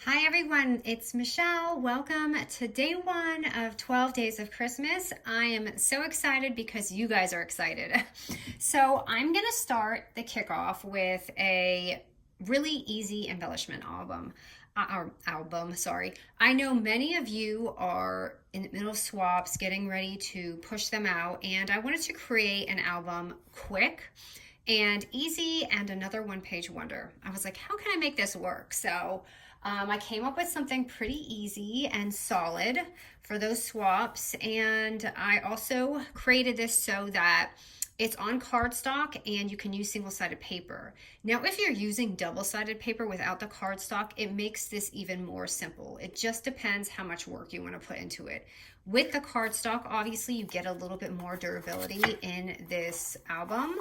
Hi everyone, it's Michelle. Welcome to day one of 12 days of Christmas. I am so excited because you guys are excited. So I'm gonna start the kickoff with a really easy embellishment album, sorry. I know many of you are in the middle of swaps, getting ready to push them out, and I wanted to create an album quick and easy and another one-page wonder. I was like, how can I make this work? So I came up with something pretty easy and solid for those swaps, and I also created this so that it's on cardstock and you can use single-sided paper. Now, if you're using double-sided paper without the cardstock, it makes this even more simple. It just depends how much work you want to put into it. With the cardstock, obviously, you get a little bit more durability in this album.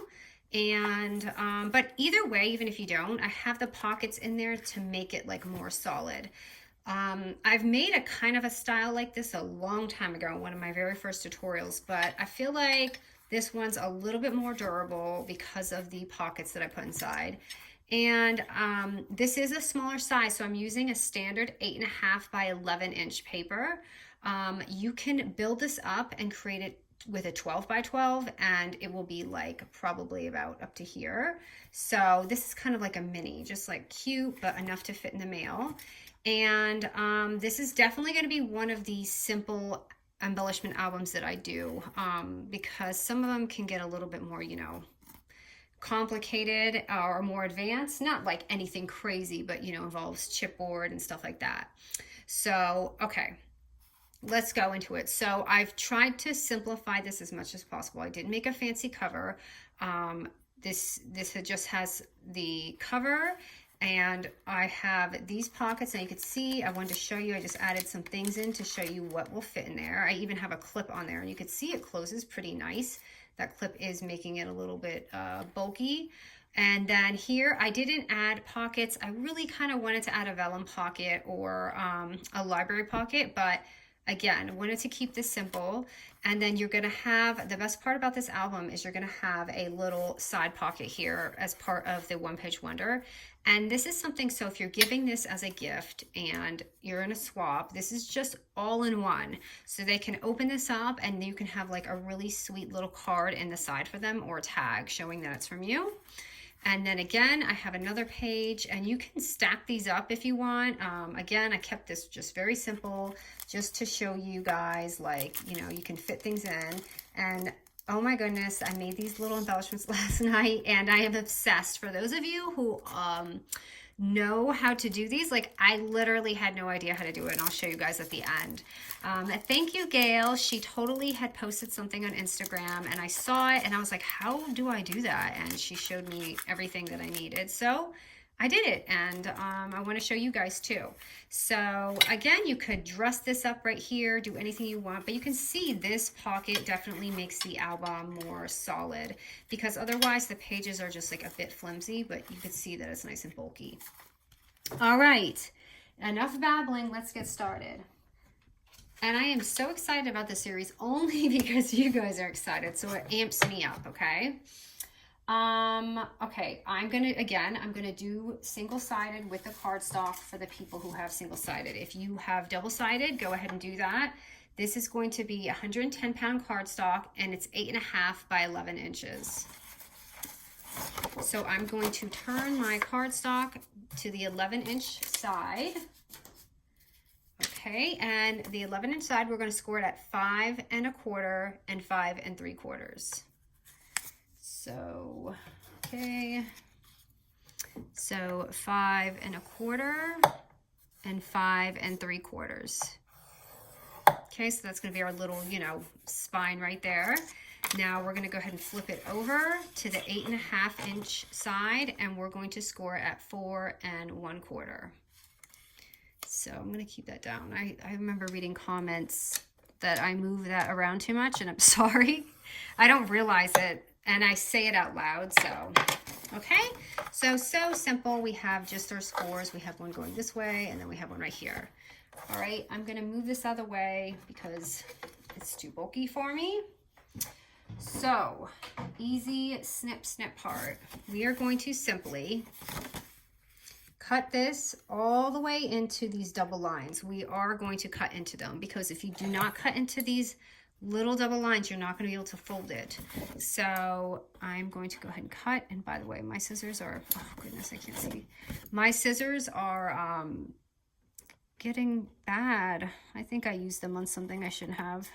And but either way, even if you don't, I have the pockets in there to make it like more solid. I've made a kind of a style like this a long time ago, one of my very first tutorials, but I feel like this one's a little bit more durable because of the pockets that I put inside. And this is a smaller size, so I'm using a standard 8.5 by 11 inch paper. You can build this up and create it with a 12 by 12, and it will be like probably about up to here. So this is kind of like a mini, just like cute, but enough to fit in the mail. And this is definitely going to be one of the simple embellishment albums that I do, because some of them can get a little bit more, complicated or more advanced. Not like anything crazy, but involves chipboard and stuff like that. So, okay. Let's go into it. So I've tried to simplify this as much as possible. I didn't make a fancy cover. This just has the cover, and I have these pockets, and you can see I wanted to show you, I just added some things in to show you what will fit in there. I even have a clip on there, and you can see it closes pretty nice. That clip is making it a little bit bulky. And then here, I didn't add pockets. I really kind of wanted to add a vellum pocket or a library pocket, but again, I wanted to keep this simple. And then you're going to have, the best part about this album is you're going to have a little side pocket here as part of the one-page wonder. And this is something, so if you're giving this as a gift and you're in a swap, this is just all in one. So they can open this up and you can have like a really sweet little card in the side for them, or a tag showing that it's from you. And then again, I have another page, and you can stack these up if you want. Again, I kept this just very simple, just to show you guys, like, you can fit things in. And oh my goodness, I made these little embellishments last night, and I am obsessed. For those of you who know how to do these, like, I literally had no idea how to do it, and I'll show you guys at the end. Thank you, Gail. She totally had posted something on Instagram, and I saw it, and I was like, how do I do that? And she showed me everything that I needed. So I did it, and I want to show you guys too. So again, you could dress this up right here, do anything you want, but you can see this pocket definitely makes the album more solid, because otherwise the pages are just like a bit flimsy, but you can see that it's nice and bulky. All right, enough babbling, let's get started. And I am so excited about this series only because you guys are excited, so it amps me up, okay? Okay, I'm gonna do single-sided with the cardstock for the people who have single-sided. If you have double-sided, go ahead and do that. This is going to be 110-pound cardstock, and it's 8.5 by 11 inches. So I'm going to turn my cardstock to the 11-inch side. Okay, and the 11-inch side, we're going to score it at 5 1/4 and 5 3/4. So, okay, so 5 1/4 and 5 3/4. Okay, so that's going to be our little, spine right there. Now we're going to go ahead and flip it over to the 8.5-inch side, and we're going to score at 4 1/4. So I'm going to keep that down. I remember reading comments that I move that around too much, and I'm sorry. I don't realize it, and I say it out loud, so. Okay, so simple. We have just our scores. We have one going this way, and then we have one right here. All right, I'm going to move this out of the way because it's too bulky for me. So, easy snip part. We are going to simply cut this all the way into these double lines. We are going to cut into them, because if you do not cut into these little double lines, you're not going to be able to fold it. So I'm going to go ahead and cut. And by the way, my scissors are, oh goodness, I can't see. My scissors are getting bad. I think I used them on something I shouldn't have.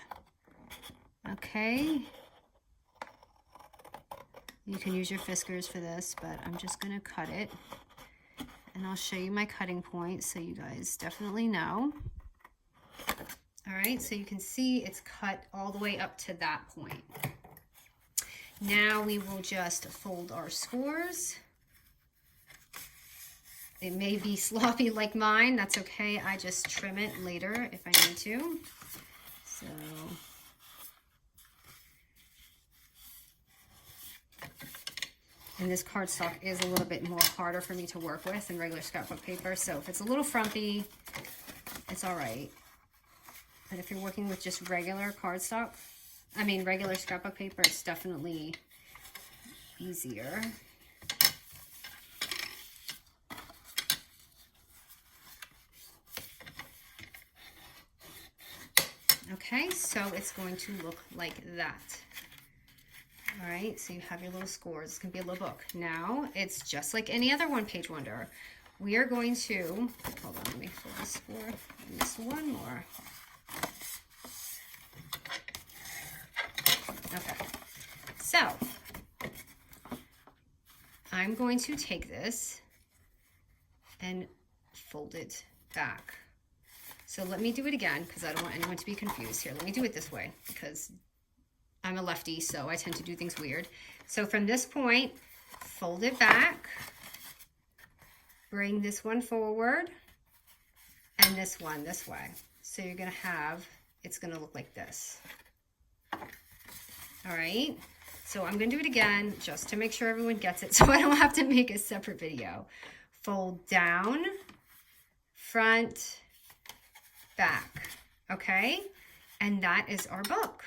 Okay. You can use your Fiskars for this, but I'm just going to cut it. And I'll show you my cutting point so you guys definitely know. All right, so you can see it's cut all the way up to that point. Now we will just fold our scores. It may be sloppy like mine, that's okay. I just trim it later if I need to. So, and this cardstock is a little bit more harder for me to work with than regular scrapbook paper. So if it's a little frumpy, it's all right. But if you're working with just regular cardstock, regular scrapbook paper, it's definitely easier. Okay, so it's going to look like that. All right, so you have your little scores. It's going to be a little book. Now, it's just like any other one-page wonder. We are going to, hold on, let me fold this score. Just one more. Okay, so I'm going to take this and fold it back. So let me do it again, because I don't want anyone to be confused here. Let me do it this way, because I'm a lefty, so I tend to do things weird. So from this point, fold it back, bring this one forward, and this one this way. So you're gonna have, it's gonna look like this. All right, so I'm gonna do it again just to make sure everyone gets it so I don't have to make a separate video. Fold down, front, back, okay? And that is our book.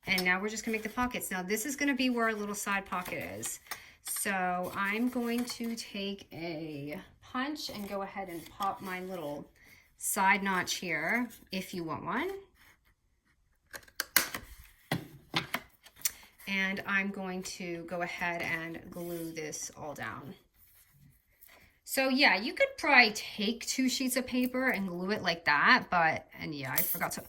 And now we're just gonna make the pockets. Now this is gonna be where our little side pocket is. So I'm going to take a punch and go ahead and pop my little side notch here, if you want one. And I'm going to go ahead and glue this all down. So yeah, you could probably take 2 sheets of paper and glue it like that, and yeah, I forgot to,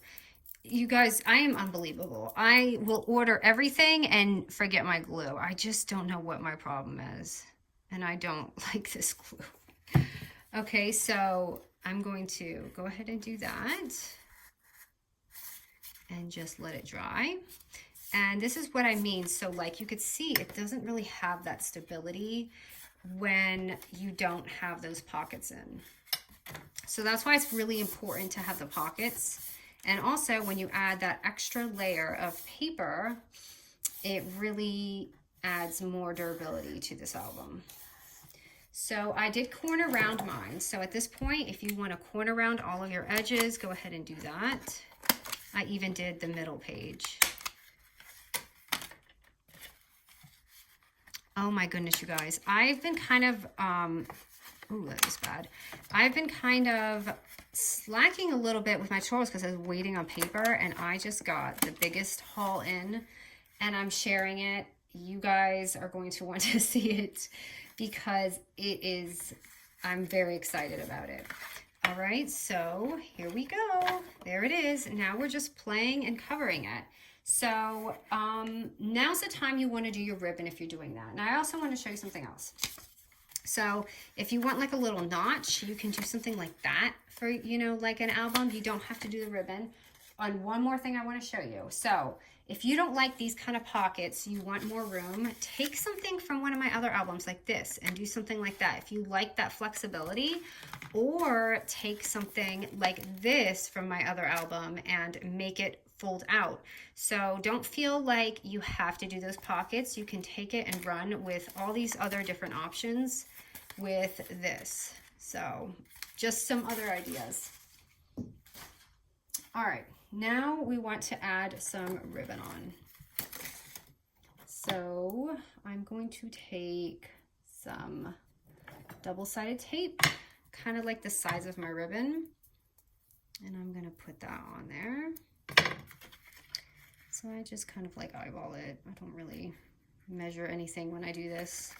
you guys, I am unbelievable. I will order everything and forget my glue. I just don't know what my problem is. And I don't like this glue. Okay, so I'm going to go ahead and do that. And just let it dry. And this is what I mean. So like you could see, it doesn't really have that stability when you don't have those pockets in. So that's why it's really important to have the pockets. And also when you add that extra layer of paper, it really adds more durability to this album. So I did corner round mine. So at this point, if you want to corner round all of your edges, go ahead and do that. I even did the middle page. Oh my goodness, you guys. I've been kind of, ooh, that was bad. I've been kind of slacking a little bit with my tutorials because I was waiting on paper, and I just got the biggest haul in, and I'm sharing it. You guys are going to want to see it because it is, I'm very excited about it. All right, so here we go. There it is. Now we're just playing and covering it. So now's the time you want to do your ribbon if you're doing that. And I also want to show you something else. So if you want like a little notch, you can do something like that for, you know, like an album. You don't have to do the ribbon. On one more thing I want to show you. So if you don't like these kind of pockets, you want more room, take something from one of my other albums like this and do something like that. If you like that flexibility, or take something like this from my other album and make it fold out. So don't feel like you have to do those pockets. You can take it and run with all these other different options with this. So just some other ideas. All right, now we want to add some ribbon on. So I'm going to take some double-sided tape kind of like the size of my ribbon. And I'm going to put that on there. So I just kind of like eyeball it. I don't really measure anything when I do this.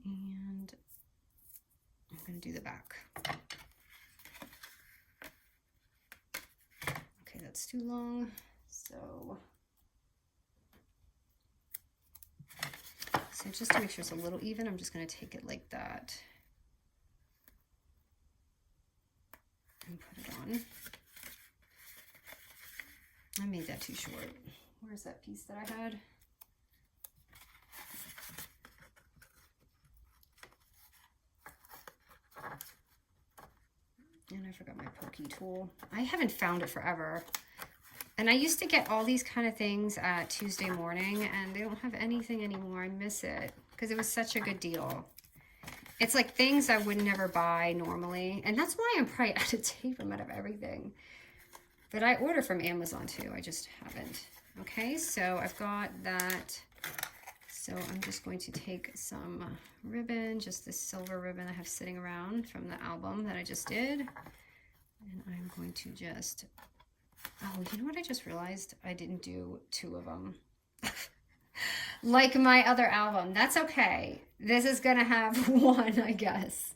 And I'm going to do the back. Okay, that's too long. So just to make sure it's a little even, I'm just going to take it like that and put it on. I made that too short. Where's that piece that I had? And I forgot my pokey tool. I haven't found it forever. And I used to get all these kind of things at Tuesday morning, and they don't have anything anymore. I miss it because it was such a good deal. It's like things I would never buy normally. And that's why I'm probably out of tape. I'm out of everything. But I order from Amazon too. I just haven't. Okay, so I've got that. So I'm just going to take some ribbon, just this silver ribbon I have sitting around from the album that I just did. And I'm going to just, oh, you know what I just realized? I didn't do 2 of them. Like my other album. That's okay. This is gonna have 1, I guess.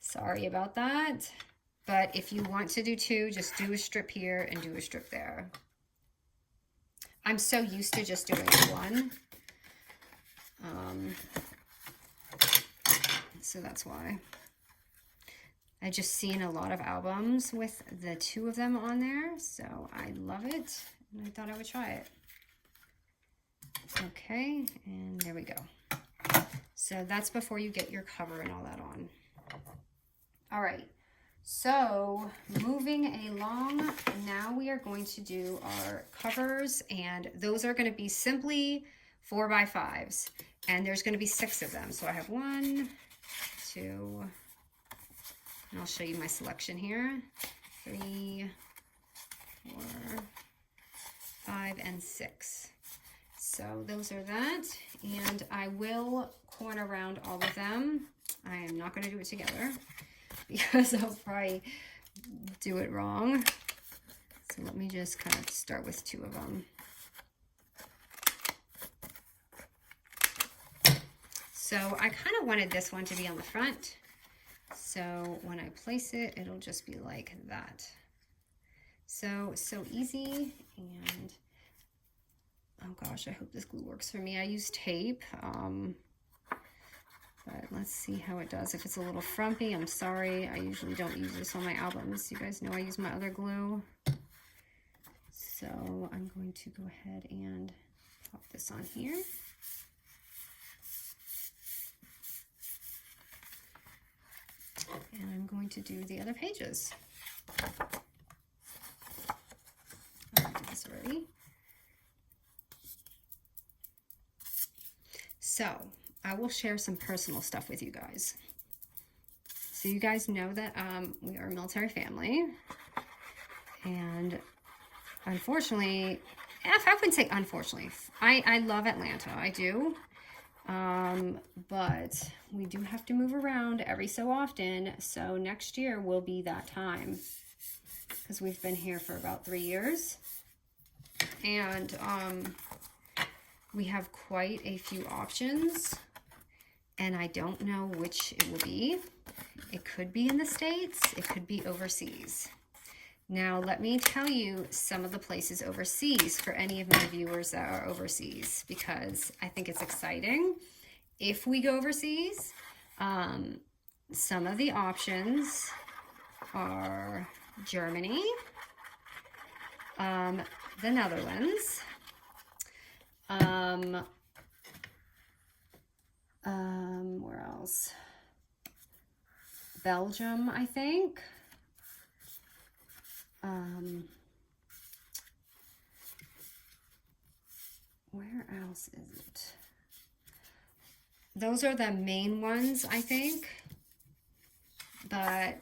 Sorry about that. But if you want to do 2, just do a strip here and do a strip there. I'm so used to just doing 1. So that's why. I just seen a lot of albums with the 2 of them on there. So I love it. And I thought I would try it. Okay, and there we go. So that's before you get your cover and all that on. All right. So moving along, now we are going to do our covers, and those are going to be simply 4x5s, and there's going to be 6 of them. So I have 1, 2, and I'll show you my selection here, 3, 4, 5, and 6. So those are that, and I will corner around all of them. I am not going to do it together, because I'll probably do it wrong. So let me just kind of start with 2 of them. So I kind of wanted this one to be on the front. So when I place it, it'll just be like that. So easy. And oh gosh, I hope this glue works for me. I use tape. But let's see how it does. If it's a little frumpy, I'm sorry. I usually don't use this on my albums. You guys know I use my other glue. So I'm going to go ahead and pop this on here. And I'm going to do the other pages. I did this already. So I will share some personal stuff with you guys. So you guys know that we are a military family, and unfortunately, I wouldn't say unfortunately, I love Atlanta, I do, but we do have to move around every so often. So next year will be that time, because we've been here for about 3 years, and we have quite a few options. And I don't know which it will be. It could be in the States, it could be overseas. Now, let me tell you some of the places overseas for any of my viewers that are overseas, because I think it's exciting. If we go overseas, some of the options are Germany, the Netherlands, where else? Belgium, I think. Where else is it? Those are the main ones, I think. But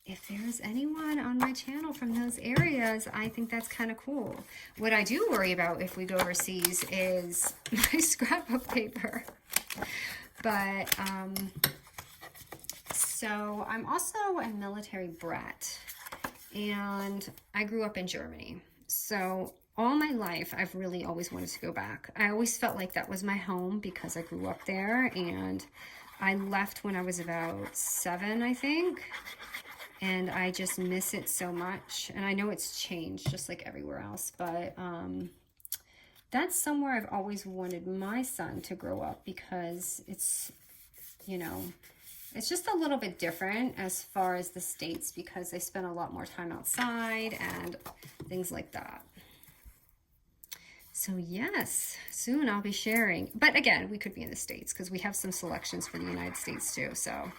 if there's anyone on my channel from those areas, I think that's kind of cool. What I do worry about if we go overseas is my scrapbook paper. But, so I'm also a military brat, and I grew up in Germany. So all my life, I've really always wanted to go back. I always felt like that was my home because I grew up there, and I left when I was about 7, I think. And I just miss it so much. And I know it's changed just like everywhere else, but that's somewhere I've always wanted my son to grow up, because it's, you know, it's just a little bit different as far as the States, because they spend a lot more time outside and things like that. So yes, soon I'll be sharing. But again, we could be in the States because we have some selections for the United States too. So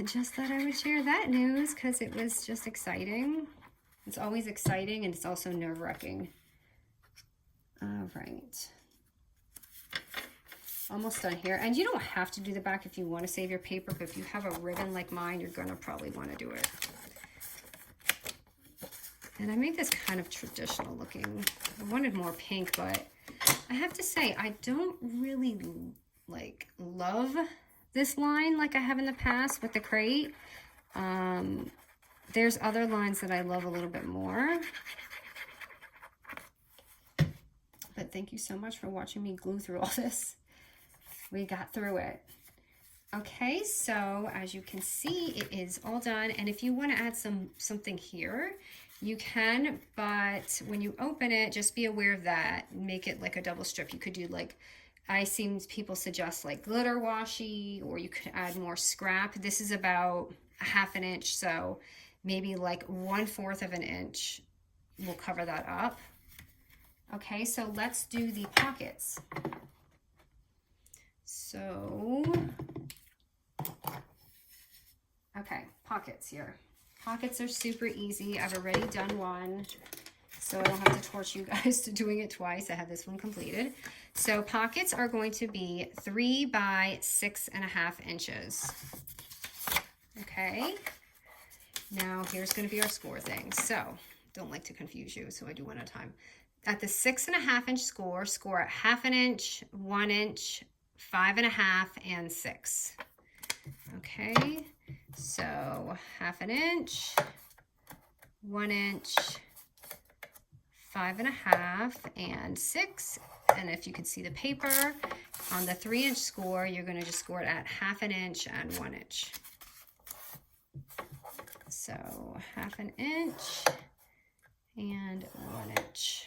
just thought I would share that news because it was just exciting. It's always exciting, and it's also nerve-wracking. All right. Almost done here. And you don't have to do the back if you want to save your paper, but if you have a ribbon like mine, you're going to probably want to do it. And I made this kind of traditional looking. I wanted more pink, but I have to say, I don't really like love this line like I have in the past with the crate. There's other lines that I love a little bit more. But thank you so much for watching me glue through all this. We got through it. Okay, so as you can see, it is all done. And if you want to add something here, you can, but when you open it, just be aware of that. Make it like a double strip. You could do like, I seen people suggest like glitter washi, or you could add more scrap. This is about 1/2 inch, so maybe like 1/4 of an inch will cover that up. Okay, so let's do the pockets. So, okay, pockets here. Pockets are super easy. I've already done one, so I don't have to torture you guys to doing it twice. I have this one completed. So pockets are going to be 3 by 6.5 inches. Okay, now here's going to be our score thing. So, don't like to confuse you, so I do one at a time. At the 6.5 inch score, score at 1/2 inch, 1 inch, 5.5, and 6. Okay, so 1/2 inch, 1 inch, 5.5, and 6. And if you could see the paper, on the 3 inch score, you're going to just score it at 1/2 inch and 1 inch. So 1/2 inch and 1 inch.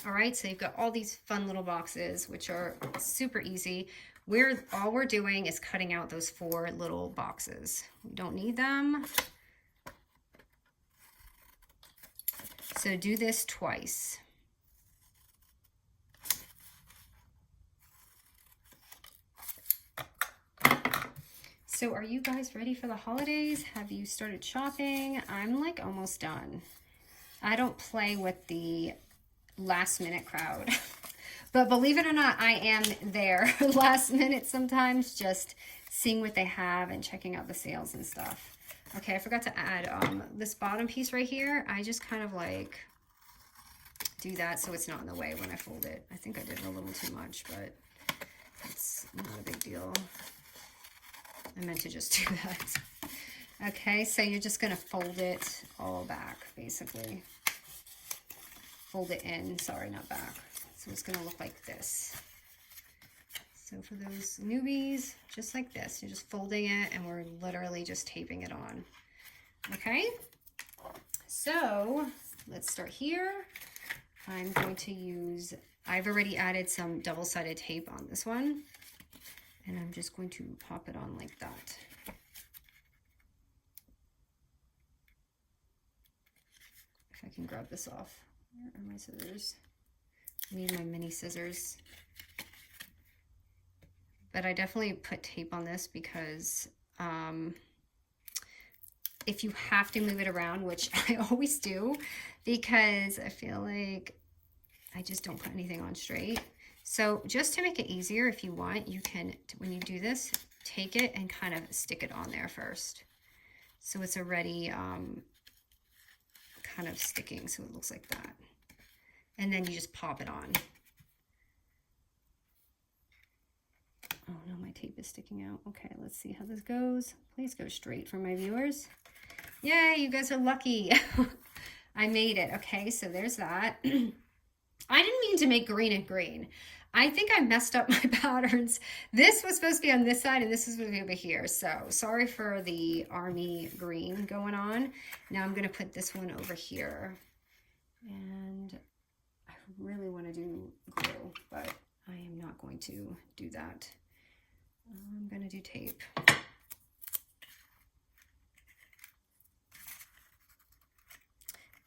All right, so you've got all these fun little boxes, which are super easy. All we're doing is cutting out those 4 little boxes. We don't need them. So do this twice. So are you guys ready for the holidays? Have you started shopping? I'm like almost done. I don't play with the last minute crowd. But believe it or not, I am there last minute sometimes, just seeing what they have and checking out the sales and stuff. Okay, I forgot to add this bottom piece right here. I just kind of like do that so it's not in the way when I fold it. I think I did a little too much, but it's not a big deal. I meant to just do that. Okay, so you're just gonna fold it all back, basically. Fold it in, sorry, not back. So it's gonna look like this. So for those newbies, just like this, you're just folding it and we're literally just taping it on. Okay, so let's start here. I'm going to use, I've already added some double-sided tape on this one, and I'm just going to pop it on like that. If I can grab this off. Where are my scissors? I need my mini scissors. But I definitely put tape on this because if you have to move it around, which I always do, because I feel like I just don't put anything on straight. So just to make it easier, if you want, you can, when you do this, take it and kind of stick it on there first. So it's already kind of sticking, so it looks like that. And then you just pop it on. Oh no, my tape is sticking out. Okay, let's see how this goes. Please go straight for my viewers. Yay, you guys are lucky. I made it. Okay, so there's that. I didn't mean to make green and green. I think I messed up my patterns. This was supposed to be on this side and this is supposed to be over here. So sorry for the army green going on. Now I'm going to put this one over here. And I really want to do glue, but I am not going to do that. I'm going to do tape.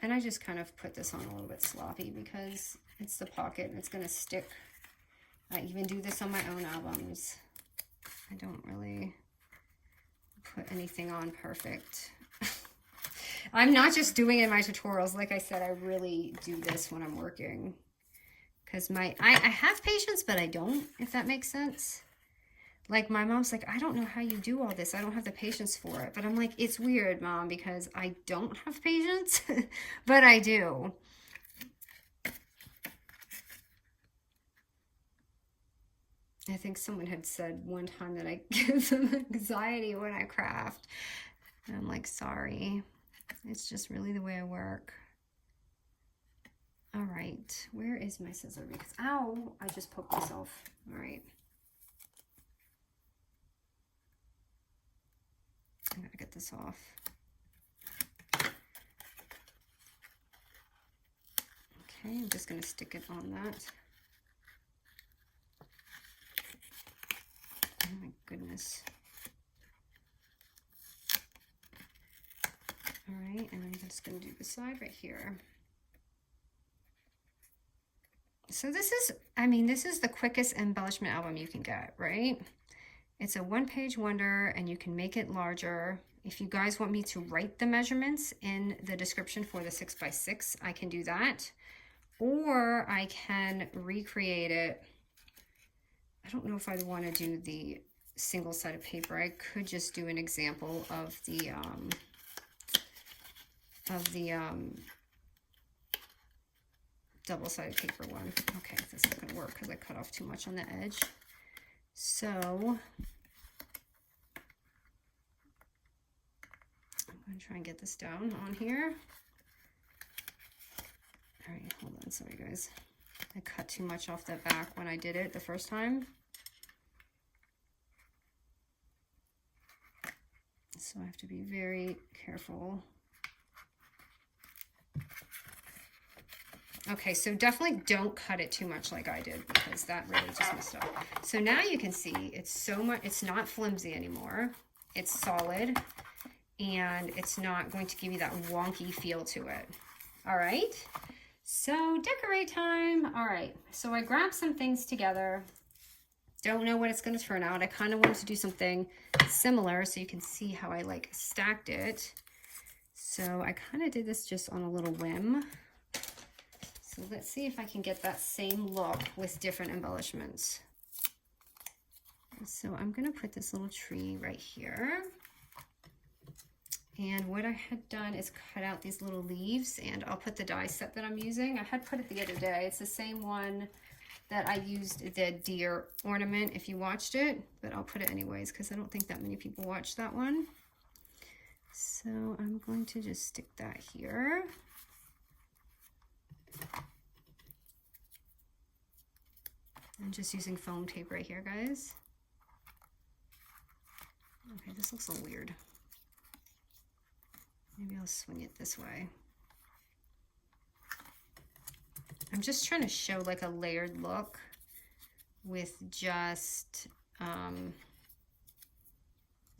And I just kind of put this on a little bit sloppy because it's the pocket and it's going to stick. I even do this on my own albums. I don't really put anything on perfect. I'm not just doing it in my tutorials. Like I said, I really do this when I'm working. Because I have patience, but I don't, if that makes sense. Like my mom's like, I don't know how you do all this. I don't have the patience for it. But I'm like, it's weird, Mom, because I don't have patience, but I do. I think someone had said one time that I give them anxiety when I craft. And I'm like, sorry. It's just really the way I work. All right. Where is my scissor? Because, ow, I just poked myself. All right. I gotta get this off. Okay, I'm just gonna stick it on that. Oh my goodness. All right, and I'm just gonna do the side right here. So this is, I mean, this is the quickest embellishment album you can get, right? It's a one-page wonder and you can make it larger. If you guys want me to write the measurements in the description for the 6x6, I can do that. Or I can recreate it. I don't know if I'd want to do the single-sided paper. I could just do an example of the double-sided paper one. Okay, this is not going to work because I cut off too much on the edge. So I'm going to try and get this down on here. All right, hold on. Sorry, guys. I cut too much off the back when I did it the first time. So I have to be very careful. Okay, so definitely don't cut it too much like I did because that really just messed up. So now you can see it's so much, it's not flimsy anymore. It's solid and it's not going to give you that wonky feel to it. All right, so decorate time. All right, so I grabbed some things together. Don't know what it's going to turn out. I kind of wanted to do something similar so you can see how I like stacked it. So I kind of did this just on a little whim. So let's see if I can get that same look with different embellishments. So I'm going to put this little tree right here. And what I had done is cut out these little leaves, and I'll put the die set that I'm using. I had put it the other day. It's the same one that I used the deer ornament if you watched it, but I'll put it anyways because I don't think that many people watched that one. So I'm going to just stick that here. I'm just using foam tape right here, guys. Okay, this looks a little weird. Maybe I'll swing it this way. I'm just trying to show like a layered look with just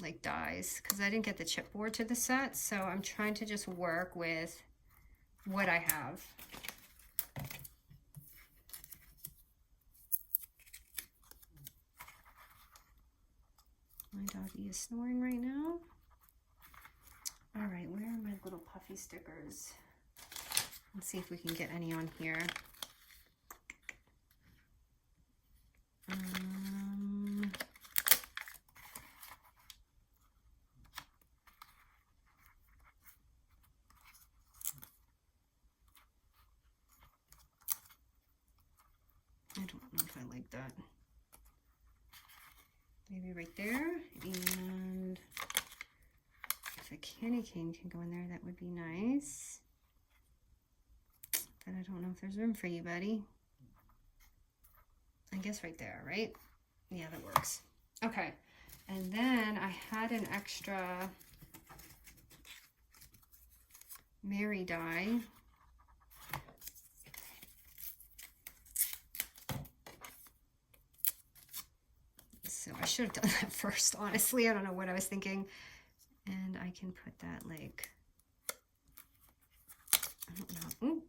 like dies because I didn't get the chipboard to the set, so I'm trying to just work with what I have. My doggy is snoring right now. All right, where are my little puffy stickers? Let's see if we can get any on here. don't know if I like that. Maybe right there. And if a candy cane can go in there, that would be nice. But I don't know if there's room for you, buddy. I guess right there, right? Yeah, that works. Okay. And then I had an extra Mary die. So I should have done that first, honestly. I don't know what I was thinking. And I can put that like, I don't know. Ooh.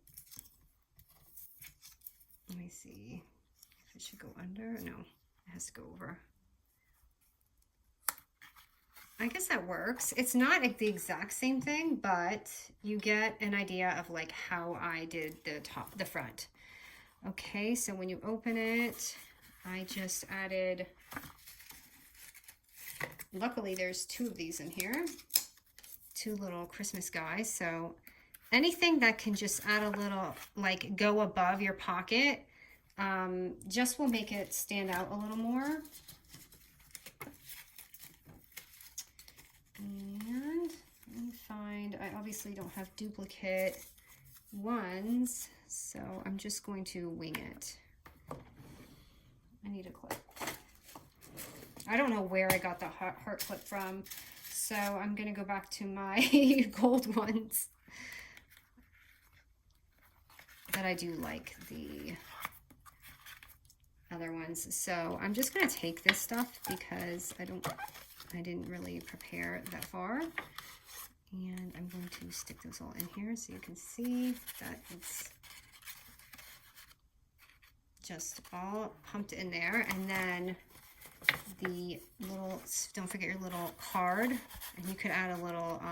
Let me see if it should go under. No, it has to go over. I guess that works. It's not like the exact same thing, but you get an idea of like how I did the front. Okay, so when you open it, I just added, luckily there's 2 of these in here, 2 little Christmas guys. So anything that can just add a little, like go above your pocket, just will make it stand out a little more. And let me find, I obviously don't have duplicate ones, so I'm just going to wing it. I need a clip. I don't know where I got the heart clip from, so I'm going to go back to my gold ones. But I do like the other ones. So I'm just going to take this stuff because I didn't really prepare that far. And I'm going to stick those all in here so you can see that it's just all pumped in there. And then the little, don't forget your little card, and you could add a little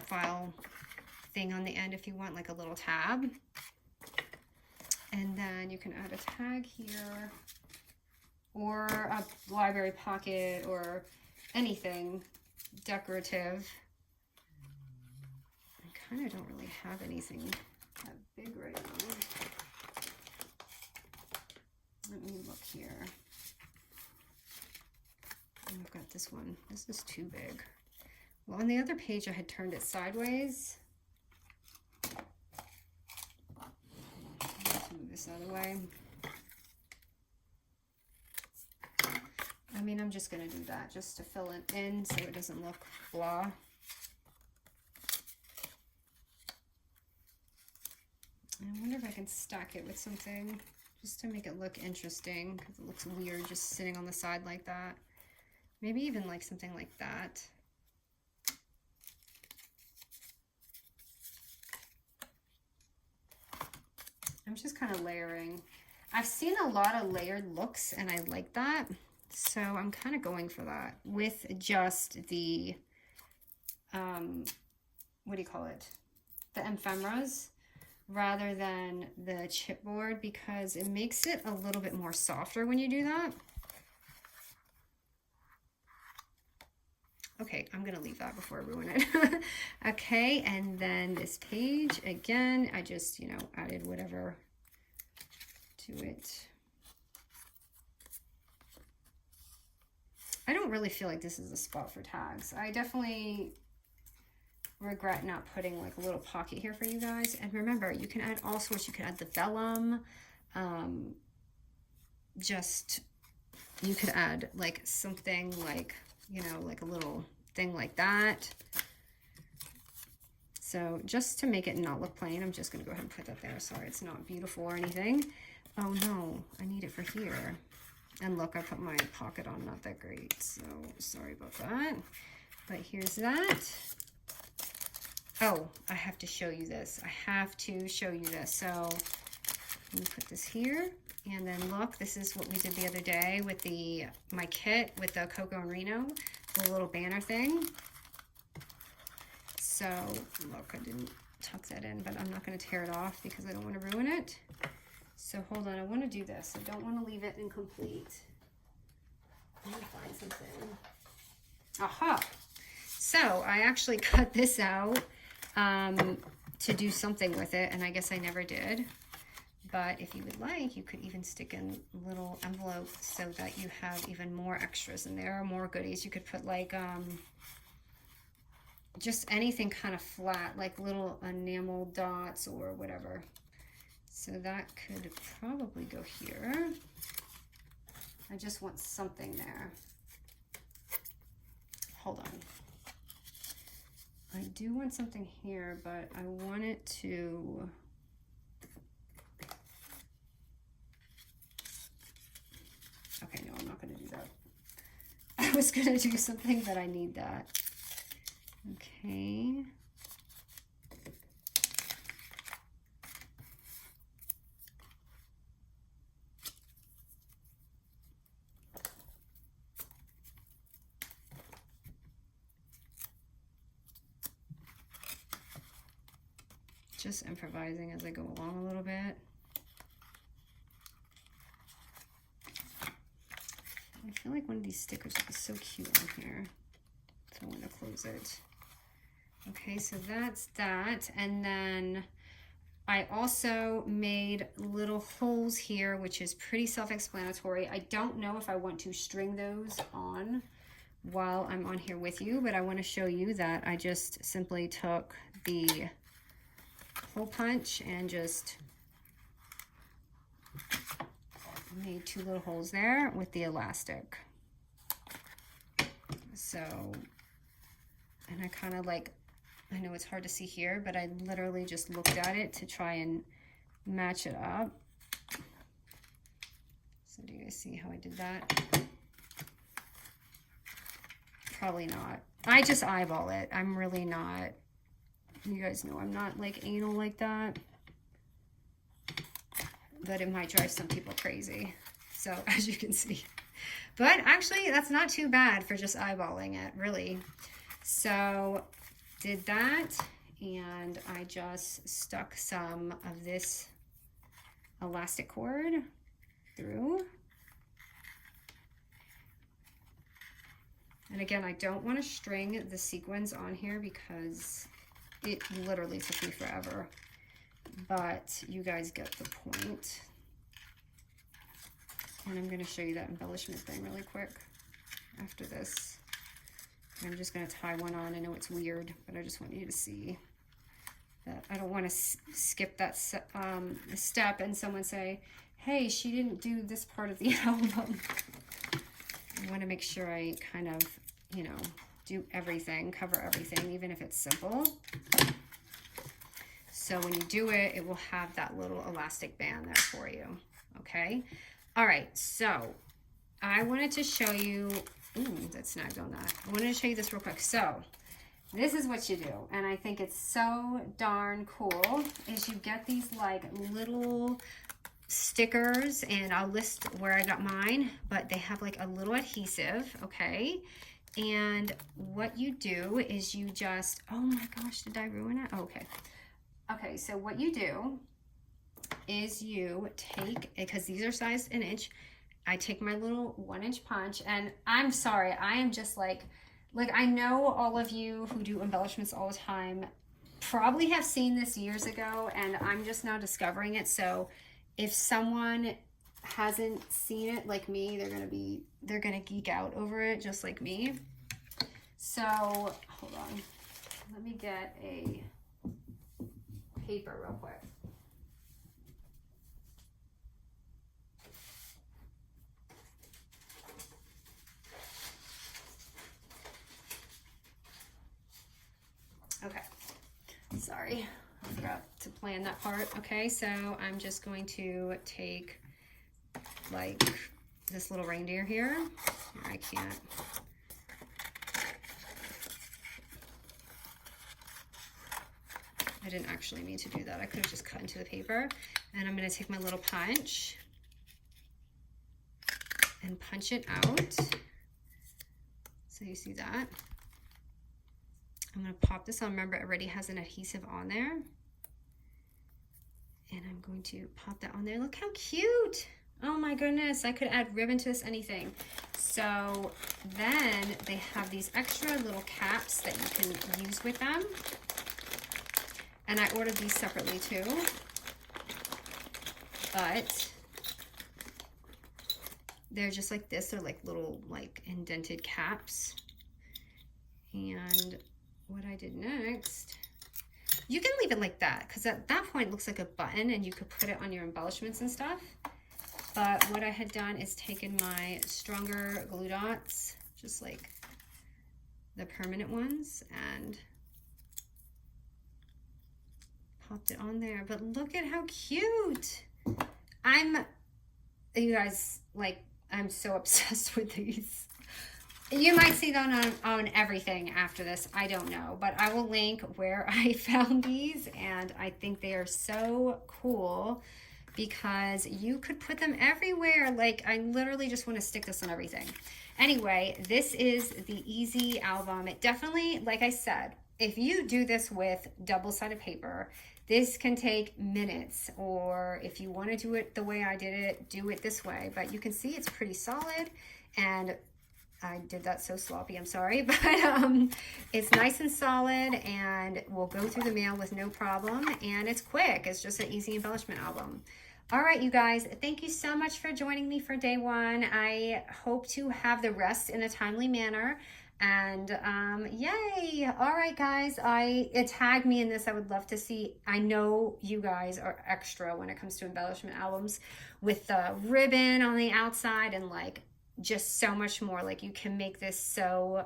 file thing on the end if you want, like a little tab. And then you can add a tag here, or a library pocket, or anything decorative. I kind of don't really have anything that big right now. Let me look here. I've got this one. This is too big. Well, on the other page I had turned it sideways. Let's move this out of the way. I mean, I'm just going to do that just to fill it in so it doesn't look blah. I wonder if I can stack it with something just to make it look interesting, because it looks weird just sitting on the side like that. Maybe even like something like that. I'm just kind of layering. I've seen a lot of layered looks and I like that. So I'm kind of going for that with just the, what do you call it? The ephemeras rather than the chipboard, because it makes it a little bit more softer when you do that. Okay, I'm gonna leave that before I ruin it. Okay, and then this page, again, I just, you know, added whatever to it. I don't really feel like this is a spot for tags. I definitely regret not putting like a little pocket here for you guys. And remember, you can add all sorts. You can add the vellum. You could add like something like, you know, like a little thing like that. So just to make it not look plain, I'm just going to go ahead and put that there. Sorry, it's not beautiful or anything. Oh no, I need it for here. And look, I put my pocket on, not that great. So sorry about that. But here's that. Oh, I have to show you this. I have to show you this. So let me put this here. And then look, this is what we did the other day with my kit with the Coco and Reno, the little banner thing. So look, I didn't tuck that in, but I'm not going to tear it off because I don't want to ruin it. So hold on, I want to do this. I don't want to leave it incomplete. Let me find something. Aha! So I actually cut this out to do something with it, and I guess I never did. But if you would like, you could even stick in a little envelope so that you have even more extras in there, more goodies. You could put like just anything kind of flat, like little enamel dots or whatever. So that could probably go here. I just want something there. Hold on. I do want something here, but I want it to... Okay, no, I'm not going to do that. I was going to do something, but I need that. Okay. Just improvising as I go along a little bit. I feel like one of these stickers would be so cute on here. So I'm going to close it. Okay, so that's that. And then I also made little holes here, which is pretty self-explanatory. I don't know if I want to string those on while I'm on here with you, but I want to show you that I just simply took the hole punch and just made two little holes there with the elastic. So, and I kind of like, I know it's hard to see here, but I literally just looked at it to try and match it up. So do you guys see how I did that? Probably not. I just eyeball it. I'm really not, you guys know I'm not like anal like that. But it might drive some people crazy. So as you can see. But actually that's not too bad for just eyeballing it, really. So did that, and I just stuck some of this elastic cord through. And again, I don't want to string the sequins on here because it literally took me forever. But you guys get the point. And I'm going to show you that embellishment thing really quick after this. I'm just going to tie one on. I know it's weird, but I just want you to see that I don't want to skip that step and someone say, hey, she didn't do this part of the album. I want to make sure I kind of, you know, do everything, cover everything, even if it's simple. So when you do it, it will have that little elastic band there for you, okay? All right, so I wanted to show you, ooh, that snagged on that. I wanted to show you this real quick. So this is what you do, and I think it's so darn cool, is you get these like little stickers, and I'll list where I got mine, but they have like a little adhesive, okay? And what you do is you just, oh my gosh, did I ruin it? Oh, okay. Okay, so what you do is you take, because these are sized an inch, I take my little 1-inch punch, and I'm sorry, I am just like I know all of you who do embellishments all the time probably have seen this years ago, and I'm just now discovering it. So if someone hasn't seen it like me, they're gonna geek out over it just like me. So hold on, let me get a paper real quick. Okay, sorry, I forgot to plan that part. Okay, so I'm just going to take like this little reindeer here. I can't. I didn't actually mean to do that. I could have just cut into the paper. And I'm going to take my little punch and punch it out. So you see that. I'm going to pop this on. Remember, it already has an adhesive on there. And I'm going to pop that on there. Look how cute. Oh my goodness. I could add ribbon to this, anything. So then they have these extra little caps that you can use with them. And I ordered these separately too. but they're just like this. They're like little like indented caps. And what I did next, you can leave it like that because at that point it looks like a button and you could put it on your embellishments and stuff. But what I had done is taken my stronger glue dots, just like the permanent ones, and popped it on there. But look at how cute. You guys, like, I'm so obsessed with these. You might see them on everything after this. I don't know, but I will link where I found these, and I think they are so cool because you could put them everywhere. Like, I literally just want to stick this on everything. Anyway, this is the Easy album. It definitely, like I said, if you do this with double-sided paper, this can take minutes, or if you want to do it the way I did it, do it this way. But you can see it's pretty solid, and I did that so sloppy, I'm sorry, but it's nice and solid and will go through the mail with no problem, and it's quick. It's just an easy embellishment album. All right, you guys, thank you so much for joining me for day one. I hope to have the rest in a timely manner. And yay. All right, guys, tag me in this. I would love to see. I know you guys are extra when it comes to embellishment albums with the ribbon on the outside and like just so much more. Like, you can make this so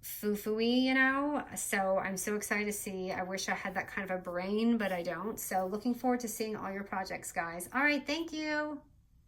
foo-foo-y, you know? So I'm so excited to see. I wish I had that kind of a brain, but I don't. So looking forward to seeing all your projects, guys. All right, thank you.